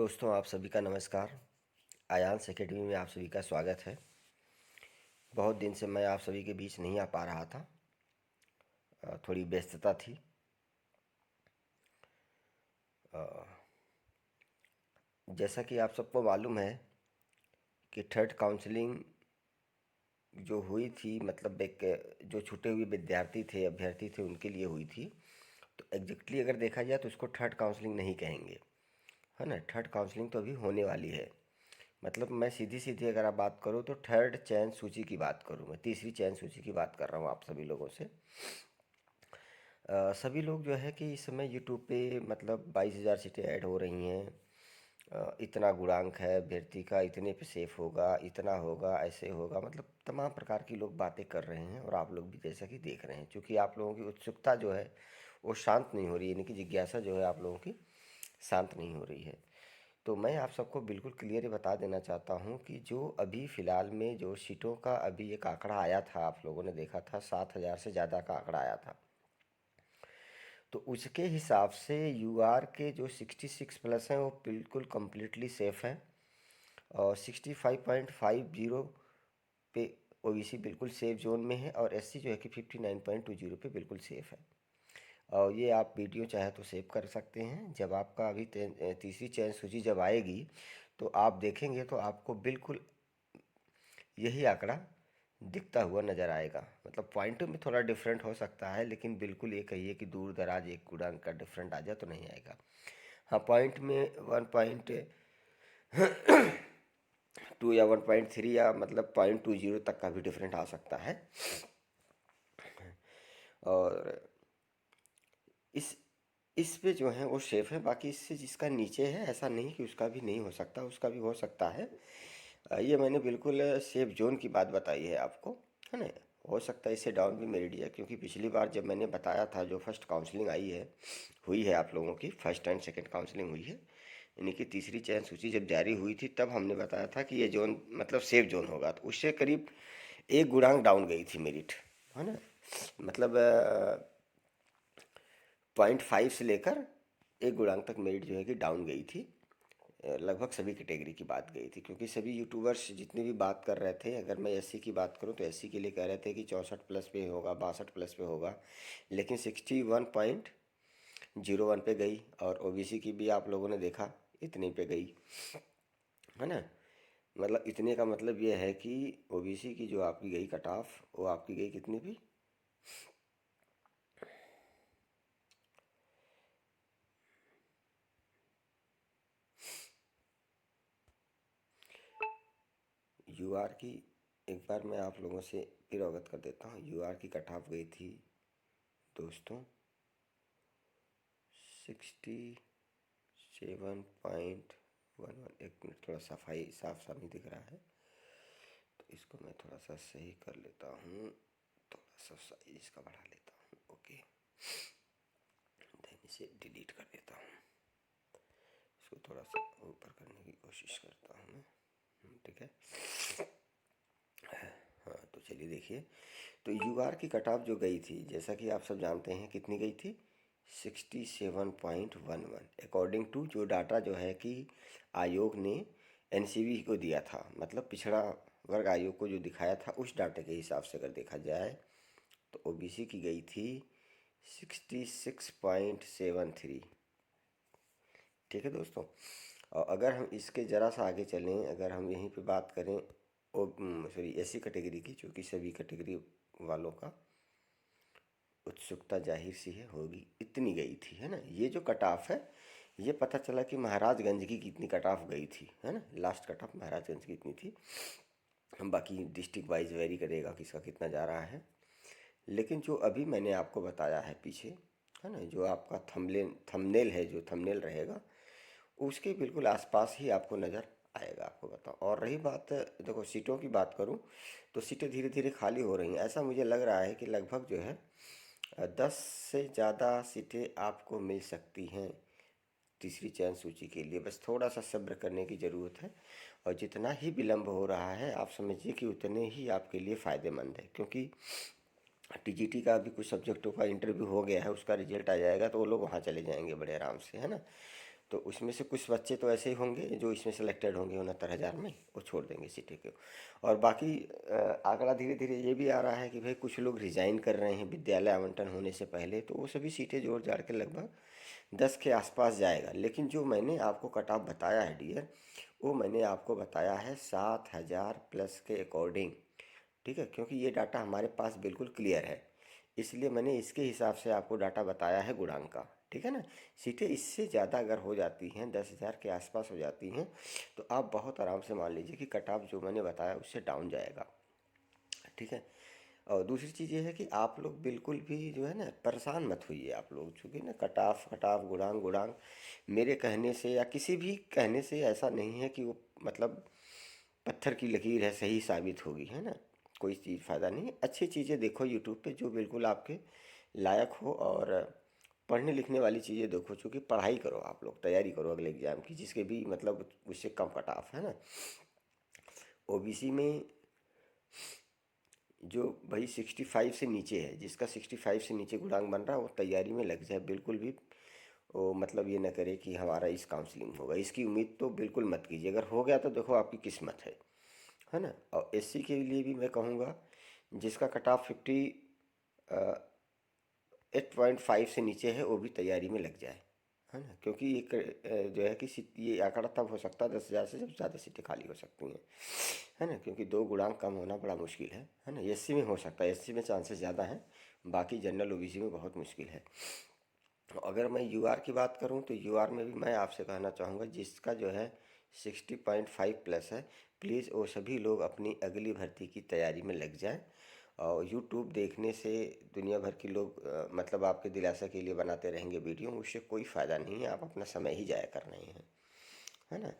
दोस्तों, आप सभी का नमस्कार। आयांश एकेडमी में आप सभी का स्वागत है। बहुत दिन से मैं आप सभी के बीच नहीं आ पा रहा था, थोड़ी व्यस्तता थी। जैसा कि आप सबको मालूम है कि थर्ड काउंसलिंग जो हुई थी, मतलब एक जो छूटे हुए विद्यार्थी थे, अभ्यर्थी थे, उनके लिए हुई थी। तो एग्जैक्टली अगर देखा जाए तो उसको थर्ड काउंसलिंग नहीं कहेंगे, है ना। थर्ड काउंसलिंग तो अभी होने वाली है। मतलब मैं सीधी सीधी अगर आप बात करूँ तो थर्ड चयन सूची की बात करूँ, मैं तीसरी चयन सूची की बात कर रहा हूँ आप सभी लोगों से। सभी लोग जो है कि इस समय यूट्यूब पे मतलब 22,000 सीटें ऐड हो रही हैं, इतना गुणांक है अभ्यर्थी का, इतने पे सेफ होगा, इतना होगा, ऐसे होगा, मतलब तमाम प्रकार की लोग बातें कर रहे हैं। और आप लोग भी जैसा कि देख रहे हैं, क्योंकि आप लोगों की उत्सुकता जो है वो शांत नहीं हो रही है, यानी कि जिज्ञासा जो है आप लोगों की शांत नहीं हो रही है। तो मैं आप सबको बिल्कुल क्लियर बता देना चाहता हूँ कि जो अभी फ़िलहाल में जो सीटों का अभी एक आंकड़ा आया था, आप लोगों ने देखा था, 7,000 से ज़्यादा का आंकड़ा आया था। तो उसके हिसाब से यूआर के जो 66 प्लस हैं वो बिल्कुल कम्प्लीटली सेफ़ हैं। और 65.50 पे ओबीसी बिल्कुल सेफ जोन में है, और एससी जो है कि 59.20 पे बिल्कुल सेफ़ है। और ये आप वीडियो चाहे तो सेव कर सकते हैं। जब आपका अभी तीसरी चयन सूची जब आएगी तो आप देखेंगे तो आपको बिल्कुल यही आंकड़ा दिखता हुआ नज़र आएगा। मतलब पॉइंटों में थोड़ा डिफरेंट हो सकता है, लेकिन बिल्कुल ये कहिए कि दूर दराज एक गुणांक का डिफरेंट आ जाए तो नहीं आएगा। हाँ, पॉइंट में 1.2 या 1.3 या मतलब 0.20 तक का भी डिफरेंट आ सकता है। और इस इस पे जो है वो सेफ है। बाकी इससे जिसका नीचे है, ऐसा नहीं कि उसका भी नहीं हो सकता, उसका भी हो सकता है। ये मैंने बिल्कुल सेफ जोन की बात बताई है आपको, है ना। हो सकता है इससे डाउन भी मेरिट जाए, क्योंकि पिछली बार जब मैंने बताया था, जो फर्स्ट काउंसलिंग आई है, हुई है आप लोगों की, फर्स्ट एंड सेकंड काउंसलिंग हुई है, यानी कि तीसरी चयन सूची जब जारी हुई थी, तब हमने बताया था कि ये जोन मतलब सेफ जोन होगा। तो उससे करीब एक गुणांक डाउन गई थी मेरिट, है ना। मतलब 0.5 से लेकर एक गुणांक तक मेरिट जो है कि डाउन गई थी। लगभग सभी कैटेगरी की बात गई थी, क्योंकि सभी यूट्यूबर्स जितने भी बात कर रहे थे, अगर मैं एससी की बात करूं तो एससी के लिए कह रहे थे कि 64 प्लस पे होगा, 62 प्लस पे होगा, लेकिन 61.01 पे गई। और ओबीसी की भी आप लोगों ने देखा इतने पे गई, है ना। मतलब इतने का मतलब ये है कि ओबीसी की जो आपकी गई कट ऑफ, वो आपकी गई कितनी भी, यूआर की, एक बार मैं आप लोगों से फिर अवगत कर देता हूँ। यूआर की कट ऑफ गई थी दोस्तों 67.11। एक मिनट, थोड़ा सफाई साफ साफ नहीं दिख रहा है, तो इसको मैं थोड़ा सा सही कर लेता हूँ। थोड़ा सा साइज इसका बढ़ा लेता हूँ। ओके, देन इसे डिलीट कर देता हूँ। इसको थोड़ा सा ऊपर करने की कोशिश करता हूँ मैं। ठीक है। हाँ, तो चलिए देखिए, तो यूआर की कट ऑफ जो गई थी, जैसा कि आप सब जानते हैं, कितनी गई थी, 67.11, अकॉर्डिंग टू जो डाटा जो है कि आयोग ने एनसीबी को दिया था, मतलब पिछड़ा वर्ग आयोग को जो दिखाया था, उस डाटे के हिसाब से अगर देखा जाए तो ओबीसी की गई थी 66.73। ठीक है दोस्तों। और अगर हम इसके ज़रा सा आगे चलें, अगर हम यहीं पे बात करें ओ सॉरी एससी कैटेगरी की, जो कि सभी कैटेगरी वालों का उत्सुकता जाहिर सी है होगी, इतनी गई थी, है ना। ये जो कट ऑफ है, ये पता चला कि महाराजगंज की कितनी कट ऑफ गई थी, है ना। लास्ट कट ऑफ महाराजगंज की इतनी थी। हम बाकी डिस्ट्रिक्ट वाइज वेरी करेगा किसका कितना जा रहा है, लेकिन जो अभी मैंने आपको बताया है पीछे, है ना, जो आपका थंबनेल है, जो थंबनेल रहेगा, उसके बिल्कुल आसपास ही आपको नज़र आएगा, आपको बताओ। और रही बात, देखो सीटों की बात करूं तो सीटें धीरे धीरे खाली हो रही हैं। ऐसा मुझे लग रहा है कि लगभग जो है 10 से ज़्यादा सीटें आपको मिल सकती हैं तीसरी चयन सूची के लिए। बस थोड़ा सा सब्र करने की ज़रूरत है, और जितना ही विलम्ब हो रहा है, आप समझिए कि उतने ही आपके लिए फ़ायदेमंद है। क्योंकि टीजीटी का भी कुछ सब्जेक्टों का इंटरव्यू हो गया है, उसका रिजल्ट आ जाएगा तो वो लोग वहाँ चले जाएंगे बड़े आराम से, है ना। तो उसमें से कुछ बच्चे तो ऐसे ही होंगे जो इसमें सेलेक्टेड होंगे 69,000 में, वो छोड़ देंगे सीटें को। और बाकी आंकड़ा धीरे धीरे ये भी आ रहा है कि भाई कुछ लोग रिजाइन कर रहे हैं विद्यालय आवंटन होने से पहले, तो वो सभी सीटें जोड़ जाड़ के लगभग 10 के आसपास जाएगा। लेकिन जो मैंने आपको कट ऑफ बताया है डियर, वो मैंने आपको बताया है 7,000 प्लस के अकॉर्डिंग, ठीक है, क्योंकि ये डाटा हमारे पास बिल्कुल क्लियर है, इसलिए मैंने इसके हिसाब से आपको डाटा बताया है गुणांक का, ठीक है ना। सीटें इससे ज़्यादा अगर हो जाती हैं, 10,000 के आसपास हो जाती हैं, तो आप बहुत आराम से मान लीजिए कि कट ऑफ जो मैंने बताया उससे डाउन जाएगा, ठीक है। और दूसरी चीज़ ये है कि आप लोग बिल्कुल भी जो है ना परेशान मत होइए आप लोग, चूँकि ना कटाफ कटाफ गुणांक गुणांक मेरे कहने से या किसी भी कहने से ऐसा नहीं है कि वो मतलब पत्थर की लकीर है, सही साबित होगी, है ना। कोई चीज़ फ़ायदा नहीं है। अच्छी चीज़ें देखो यूट्यूब पे जो बिल्कुल आपके लायक हो, और पढ़ने लिखने वाली चीज़ें देखो, चूँकि पढ़ाई करो, आप लोग तैयारी करो अगले एग्ज़ाम की, जिसके भी मतलब उससे कम कटाफ है ना। ओबीसी में जो भाई 65 से नीचे है, जिसका 65 से नीचे गुणांक बन रहा है, वो तैयारी में लग जाए बिल्कुल भी। वो मतलब ये ना करे कि हमारा इस काउंसलिंग होगा, इसकी उम्मीद तो बिल्कुल मत कीजिए। अगर हो गया तो देखो आपकी किस्मत है ना। और एससी के लिए भी मैं कहूँगा, जिसका कट ऑफ 8.5 से नीचे है, वो भी तैयारी में लग जाए, है ना। क्योंकि एक जो है कि ये आंकड़ा तब हो सकता है 10,000 से जब ज़्यादा सीटें खाली हो सकती हैं, है ना, क्योंकि दो गुणांक कम होना बड़ा मुश्किल है ना। एससी में हो सकता है, एससी में चांसेस ज़्यादा हैं, बाकी जनरल ओबीसी में बहुत मुश्किल है। अगर मैं यूआर की बात करूं तो यूआर में भी मैं आपसे कहना चाहूँगा, जिसका जो है 60.5 प्लस है, प्लीज़ वो सभी लोग अपनी अगली भर्ती की तैयारी में लग जाएं। और यूट्यूब देखने से दुनिया भर के लोग मतलब आपके दिलासा के लिए बनाते रहेंगे वीडियो, उससे कोई फ़ायदा नहीं है, आप अपना समय ही जाया कर रहे हैं, है ना।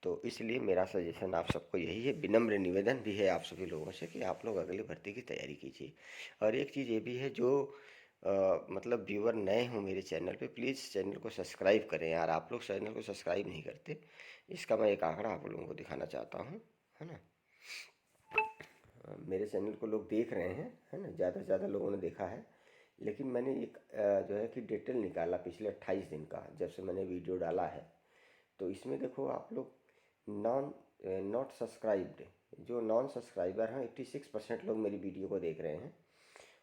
तो इसलिए मेरा सजेशन आप सबको यही है, विनम्र निवेदन भी है आप सभी लोगों से कि आप लोग अगली भर्ती की तैयारी कीजिए। और एक चीज़ ये भी है, जो मतलब व्यूअर नए हो मेरे चैनल पे, प्लीज़ चैनल को सब्सक्राइब करें यार। आप लोग चैनल को सब्सक्राइब नहीं करते, इसका मैं एक आंकड़ा आप लोगों को दिखाना चाहता हूँ, है ना। मेरे चैनल को लोग देख रहे हैं, है ना, ज़्यादा से ज़्यादा लोगों ने देखा है। लेकिन मैंने एक जो है कि डिटेल निकाला पिछले 28 दिन का, जब से मैंने वीडियो डाला है। तो इसमें देखो आप लोग, नॉन नॉट सब्सक्राइब्ड, जो नॉन सब्सक्राइबर हैं 86% लोग मेरी वीडियो को देख रहे हैं,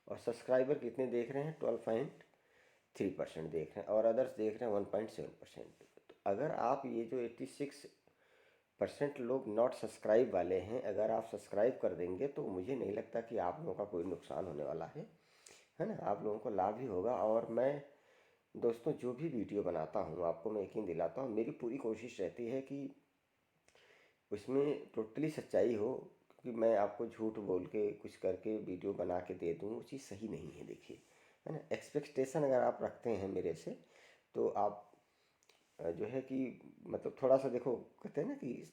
और सब्सक्राइबर कितने देख रहे हैं, 12.3% देख रहे हैं, और अदर्स देख रहे हैं 1.7%। तो अगर आप ये जो 86% लोग नॉट सब्सक्राइब वाले हैं, अगर आप सब्सक्राइब कर देंगे तो मुझे नहीं लगता कि आप लोगों का कोई नुकसान होने वाला है ना, आप लोगों को लाभ ही होगा। और मैं दोस्तों जो भी वीडियो बनाता हूँ, आपको मैं यकीन दिलाता हूँ, मेरी पूरी कोशिश रहती है कि उसमें टोटली सच्चाई हो, क्योंकि मैं आपको झूठ बोल के कुछ करके वीडियो बना के दे दूँ, वो चीज़ सही नहीं है, देखिए, है ना। एक्सपेक्टेशन अगर आप रखते हैं मेरे से, तो आप जो है कि मतलब थोड़ा सा देखो, कहते हैं ना कि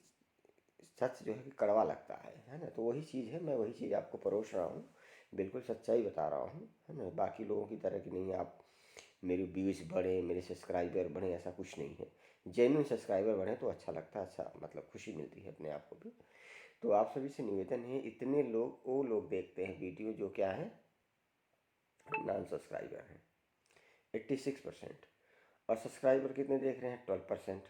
सच जो है कि कड़वा लगता है ना। तो वही चीज़ है, मैं वही चीज़ आपको परोस रहा हूँ, बिल्कुल सच्चाई बता रहा हूँ, है ना। बाकी लोगों की तरह की नहीं है, आप मेरे व्यूज़ बढ़े, मेरे सब्सक्राइबर बढ़े, ऐसा कुछ नहीं है। जेन्युइन सब्सक्राइबर बढ़े तो अच्छा लगता है, अच्छा मतलब खुशी मिलती है अपने आप को भी। तो आप सभी से निवेदन है, इतने लोग वो लोग देखते हैं वीडियो जो क्या है, नॉन सब्सक्राइबर हैं 86%, और सब्सक्राइबर कितने देख रहे हैं, 12%,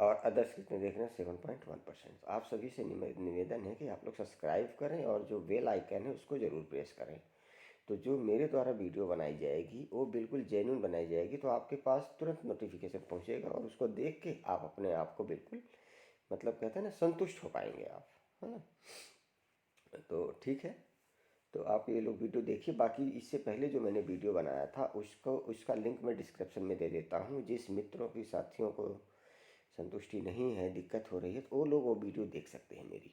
और अदर्स कितने देख रहे हैं, 7.1%। आप सभी से निवेदन है कि आप लोग सब्सक्राइब करें, और जो बेल आइकन है उसको ज़रूर प्रेस करें। तो जो मेरे द्वारा वीडियो बनाई जाएगी वो बिल्कुल जेन्युइन बनाई जाएगी, तो आपके पास तुरंत नोटिफिकेशन पहुंचेगा, और उसको देख के आप अपने आप को बिल्कुल मतलब कहते हैं ना संतुष्ट हो पाएंगे आप, है ना। तो ठीक है, तो आप ये लोग वीडियो देखिए। बाकी इससे पहले जो मैंने वीडियो बनाया था उसको, उसका लिंक मैं डिस्क्रिप्शन में दे देता हूँ। जिस मित्रों की साथियों को संतुष्टि नहीं है, दिक्कत हो रही है, तो वो लोग वो वीडियो देख सकते हैं मेरी।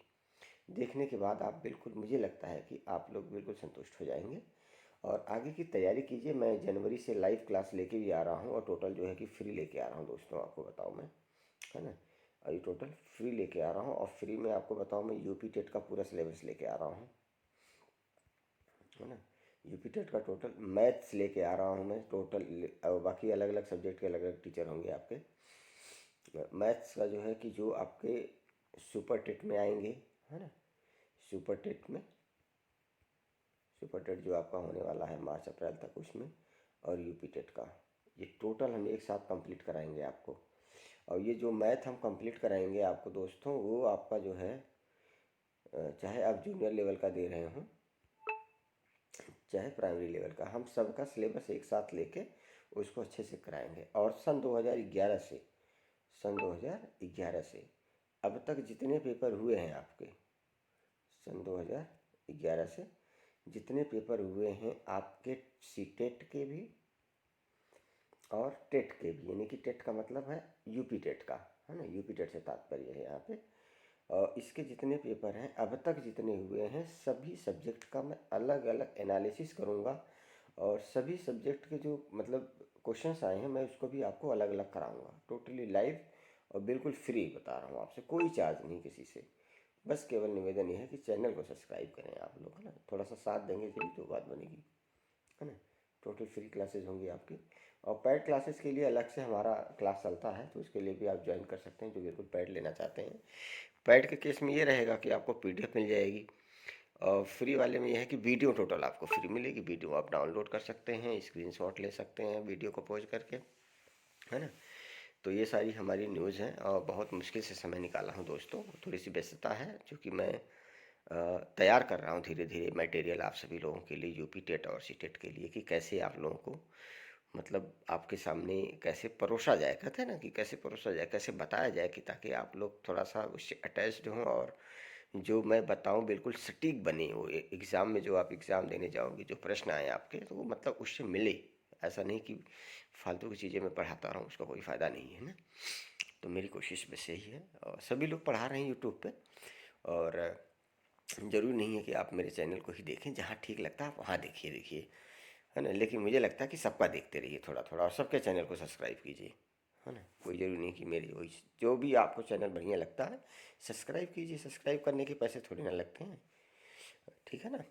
देखने के बाद आप बिल्कुल, मुझे लगता है कि आप लोग बिल्कुल संतुष्ट हो जाएंगे, और आगे की तैयारी कीजिए। मैं जनवरी से लाइव क्लास लेके भी आ रहा हूँ, और टोटल जो है कि फ्री लेके आ रहा हूँ दोस्तों, आपको बताऊँ मैं, है ना। और ये टोटल फ्री लेके आ रहा हूँ, और फ्री में आपको बताऊँ मैं यूपी टेट का पूरा सिलेबस लेके आ रहा हूँ, है ना। यूपी टेट का टोटल मैथ्स लेके आ रहा हूँ मैं टोटल, बाकी अलग अलग सब्जेक्ट के अलग अलग टीचर होंगे आपके। मैथ्स का जो है कि जो आपके सुपर टेट में आएंगे, है ना, सुपर टेट में, सुपर टेट जो आपका होने वाला है मार्च अप्रैल तक, उसमें, और यूपी टेट का, ये टोटल हम एक साथ कंप्लीट कराएंगे आपको। और ये जो मैथ हम कंप्लीट कराएंगे आपको दोस्तों, वो आपका जो है चाहे आप जूनियर लेवल का दे रहे हों चाहे प्राइमरी लेवल का, हम सबका सिलेबस एक साथ लेके उसको अच्छे से कराएंगे। और सन 2011 से अब तक जितने पेपर हुए हैं आपके, सन 2011 से जितने पेपर हुए हैं आपके, सीटेट के भी और टेट के भी, यानी कि टेट का मतलब है यूपी टेट का, है ना, यूपी टेट से तात्पर्य है यहाँ पे। और इसके जितने पेपर हैं अब तक जितने हुए हैं, सभी सब्जेक्ट का मैं अलग अलग एनालिसिस करूँगा। और सभी सब्जेक्ट के जो मतलब क्वेश्चंस आए हैं, मैं उसको भी आपको अलग अलग कराऊंगा, टोटली लाइव और बिल्कुल फ्री बता रहा हूँ आपसे, कोई चार्ज नहीं किसी से। बस केवल निवेदन ये है कि चैनल को सब्सक्राइब करें आप लोग, है ना, थोड़ा सा साथ देंगे जब तो बात बनेगी, है ना। टोटल फ्री क्लासेस होंगी आपकी। और पैड क्लासेस के लिए अलग से हमारा क्लास चलता है, तो उसके लिए भी आप ज्वाइन कर सकते हैं जो बिल्कुल पैड लेना चाहते हैं। पैड के केस में ये रहेगा कि आपको पीडीएफ मिल जाएगी, और फ्री वाले में यह है कि वीडियो टोटल आपको फ्री मिलेगी। वीडियो आप डाउनलोड कर सकते हैं, स्क्रीनशॉट ले सकते हैं वीडियो को पॉज करके, है ना। तो ये सारी हमारी न्यूज़ हैं, और बहुत मुश्किल से समय निकाला हूँ दोस्तों, थोड़ी सी व्यस्तता है क्योंकि मैं तैयार कर रहा हूँ धीरे धीरे मटेरियल आप सभी लोगों के लिए, यूपी टेट और सी टेट के लिए, कि कैसे आप लोगों को मतलब आपके सामने कैसे परोसा जाए, कहते हैं ना कि कैसे परोसा जाए, कैसे बताया जाए, कि ताकि आप लोग थोड़ा सा उससे अटैच्ड हों, और जो मैं बताऊं बिल्कुल सटीक बने। वो एग्ज़ाम में जो आप एग्ज़ाम देने जाओगे, जो प्रश्न आए आपके, तो वो मतलब उससे मिले। ऐसा नहीं कि फालतू की चीज़ें मैं पढ़ाता रहूँ, उसका कोई फ़ायदा नहीं है ना। तो मेरी कोशिश बस यही है, और सभी लोग पढ़ा रहे हैं यूट्यूब पे, और ज़रूरी नहीं है कि आप मेरे चैनल को ही देखें, जहाँ ठीक लगता है आप वहाँ देखिए, है ना। लेकिन मुझे लगता है कि सबका देखते रहिए थोड़ा थोड़ा, और सबके चैनल को सब्सक्राइब कीजिए, है ना। कोई ज़रूरी नहीं कि मेरी वही, जो भी आपको चैनल बढ़िया लगता है सब्सक्राइब कीजिए। सब्सक्राइब करने के पैसे थोड़ी ना लगते हैं, ठीक है ना।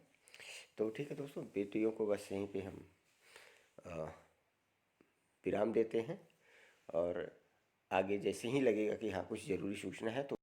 तो ठीक है दोस्तों, बेटियों को बस यहीं पे हम अ, विराम देते हैं, और आगे जैसे ही लगेगा कि हाँ कुछ ज़रूरी सूचना है तो